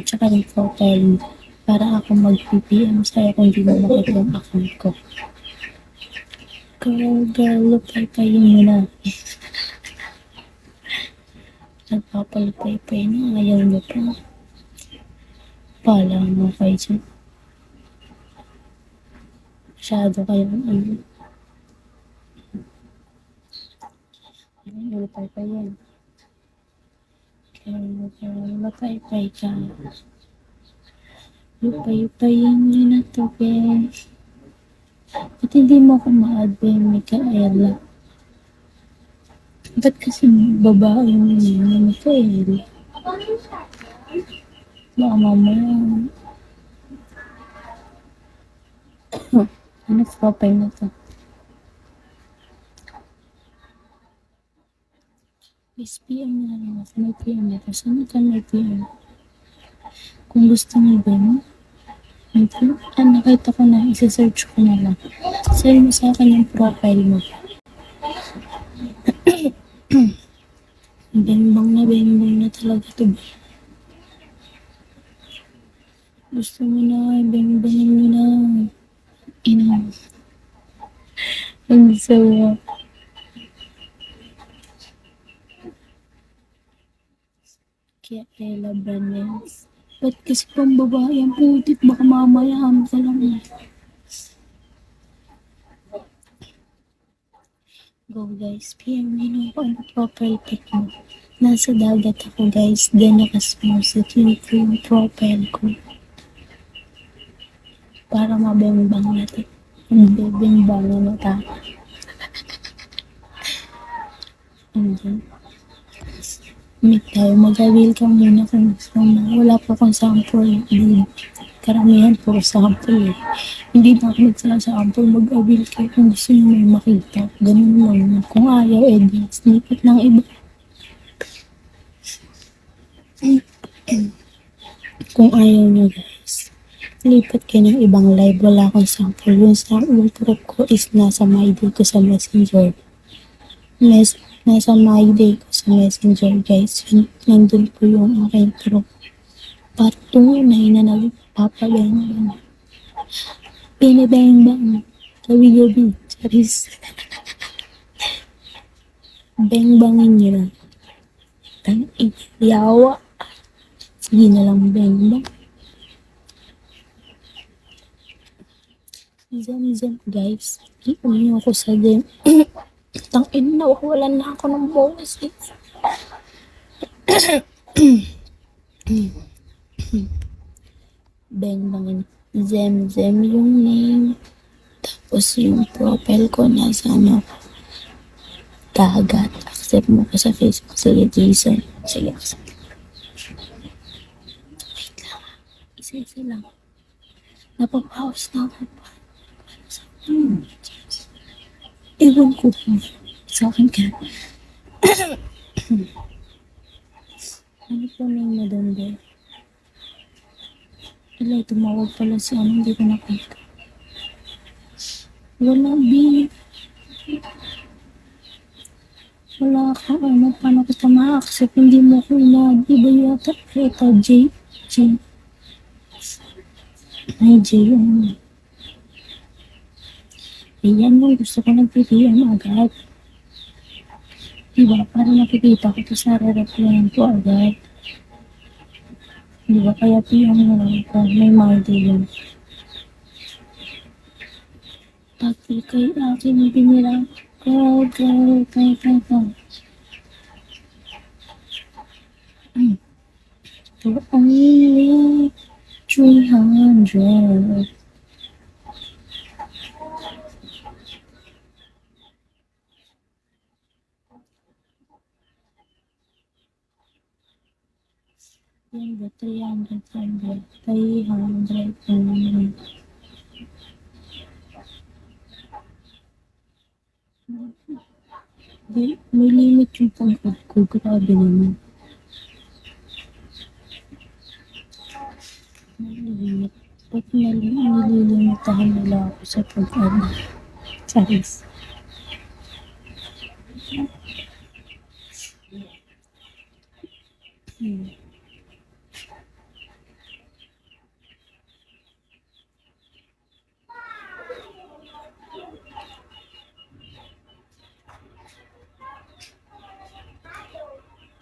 tsaka yung profile mo para ako mag-PPM sa'yo kung di mo makita yung account ko. Girl, lupay-payin mo na. Nagpapalupay-pay na, ayaw mo pa. Pala mo kayo dyan. Masyado kayong lupay-pay yan. Lupay-pay ka. Lupay-payin nyo na to, guys. Ba't hindi mo ako ma-add, Micaela? Ba't kasi babae yung Micaela? Baka mamaya. Ano profile na to? Please PM na lang ako. May PM na to. Saan ka may PM? Kung gusto mo ba mo? Nakita ko na. Isa-search ko na lang. Send mo sa akin yung profile mo. Bengbang na talaga to. Gusto mo na, bengbangin mo na. Ang sawa. Kaya Ella Banes. Ba't kasi pang babae ang putit? Baka mamaya ka lang. Go guys, PM nyo ako ang profile pic mo. Nasa dagat ako guys, then nakasmoset yung profile ko. Para mabengbang natin. Mabengbang na tayo. Hindi. Meet tayo, mag-welcome muna kung gusto mo. Wala po akong sample. Karamihan puro sample eh. Hindi na ako nagsasample, mag-avail kayo kung gusto nyo may makita. Ganun lang. Kung ayaw, edi, snippet ng iba. Kung ayaw nyo guys, lipat kayo ng ibang live. Wala akong sample. Yung proof ko is nasa my day ko sa messenger. Nasa my day ko sa messenger guys. Nandun po yung aking proof. Part 2 na nagpapabengbang. Binibengbang. Gabi-gabi. Charis. Bengbangin nyo na. Yawa. Sige na lang bengbang. Zam guys. Iwan nyo ako sa game. Tangin na. Wawalan na ako ng bonus. Bengbangin. Zem yung name. Tapos yung profile ko nasa dagat. Accept mo ko sa Facebook. Sige, Jason. Sige, accept. Wait lang. Isa-isa lang. Napapause na ako pa. Ewan ko po. Sa akin ka. Ano po name na doon ba? Tumawag pala si hindi ko nakita. Wala, B. Wala ka, paano kita ma-accept? Hindi mo ko inag. Iba yata. Ito, J. Ay, J. Ayan mo, gusto ko nag-PM agad. Diba, para nakikita ko ito sa re-replyan ko agad. Diba, kaya PM mo lang ito. May mardi yun. Pati kay akin binira. Go. For only 300. Yan ba? 300. May limit yung pag-add ko. Grabe naman. May limit. Ba't nililimitahan nila ako sa pag-add? Charis.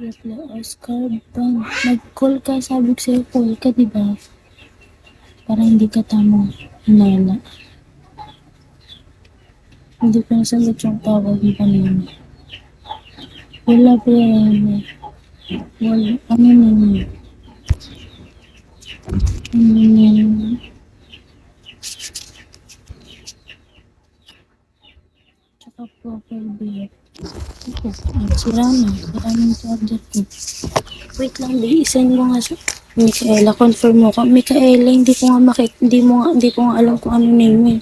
Reply Oscar Ban. Nag-call ka, sabi ko sa'yo, call ka, diba? Para hindi ka tamang hinala. Hindi ko nasagot yung tawag mo kanina. Wala pa yan. Wala. Ano yun? Ano yun? Tsaka profile bill. Sira na. Sira na yung charger ko. Wait lang, i-send mo nga siya. Micaela, confirm mo ka. Micaela, hindi ko nga hindi ko nga alam kung ano name eh.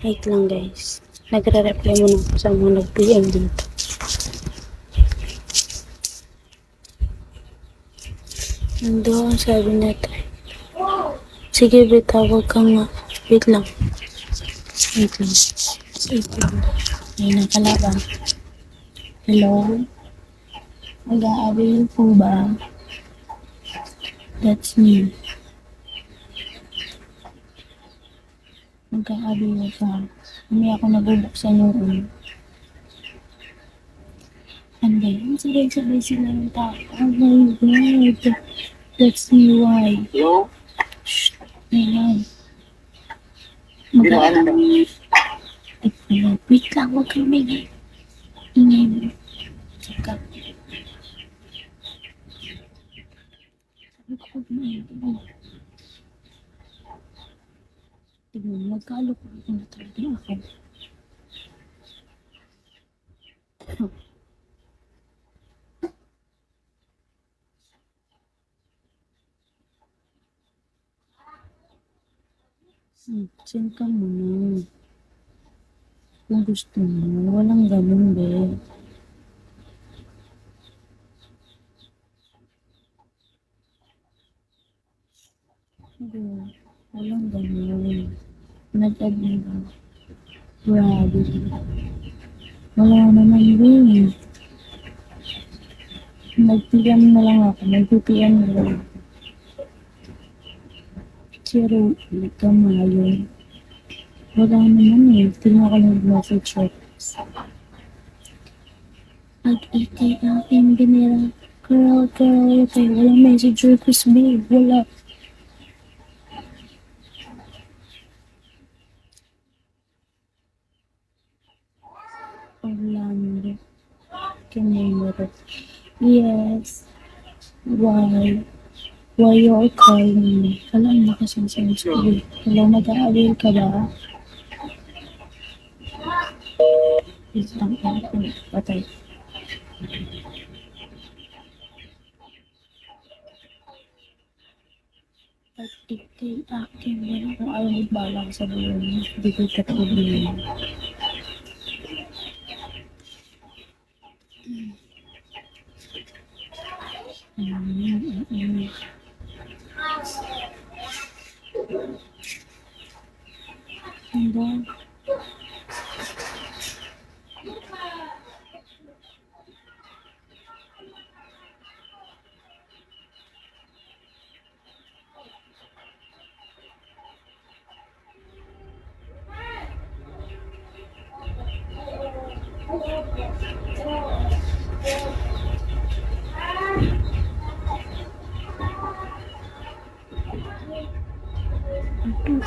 Wait lang guys. Nagre-reply mo na sa mga nag-PM dito. Nandoon, sabi na tayo. Sige, bitawag ka nga. Wait lang. Wait lang. Wait lang. May nakalaban. Hello? Mag-aabil po ba? That's me. Mag-aabil ka. Hindi ako nabubuksan yung ulo. Ano ba yun? Sabay-sabay sila ng tao. Oh my God. That's me, why? Hello? Shh. Ayan. Ginawa na daw. Wait lang, huwag kang may ingay mo. Saka. Sabi ko, huwag mo ingay. Tignan mo, magkaalok ako na talaga ako. Send ka muna. Kung gusto mo, walang ganun, be. Hindi, walang ganun. Nag-add mo ba? Grabe. Wala naman, be. Nag-PM na lang ako. Nag-PM na lang ako. Pero, kamayon. Wala naman eh. Tingnan ko lang message shop. Pag-ikay aking binira. Girl, kayo. Walang message request, babe. Wala. Orlando. Camero. Yes. Why? Why you're calling me? Alam mo kasi sa school. Hello, mag-aaral ka ba? Isang patay. At ikay akin na kung ayaw magbalang sa buwan mo. Hindi ko ito problema. Hanggang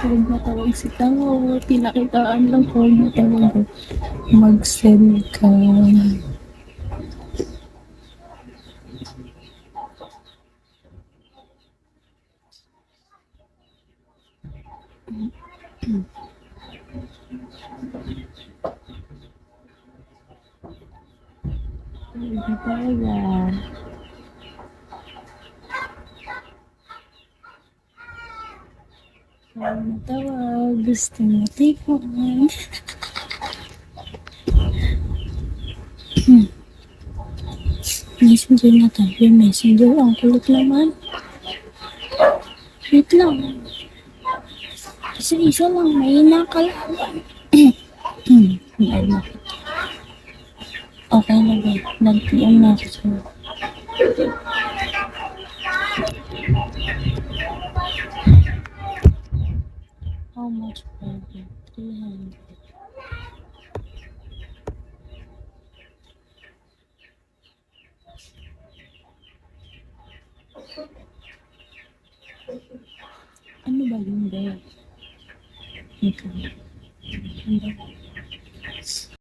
huwag matawag si Tao. Pinakitaan lang ko na tawag. Mag-send ka. Hindi pa yan. Huwag matawag. Gusto mo tipon. Messenger na tayo. Messenger. Ang kulit naman. Wait lang. Isa-isa lang. May nakalaban. Ay, nakita. Okay na ba? Nag-PM na ako sa'yo. How much for it? 3 Ano ba yun, be? Ito. Ano ba?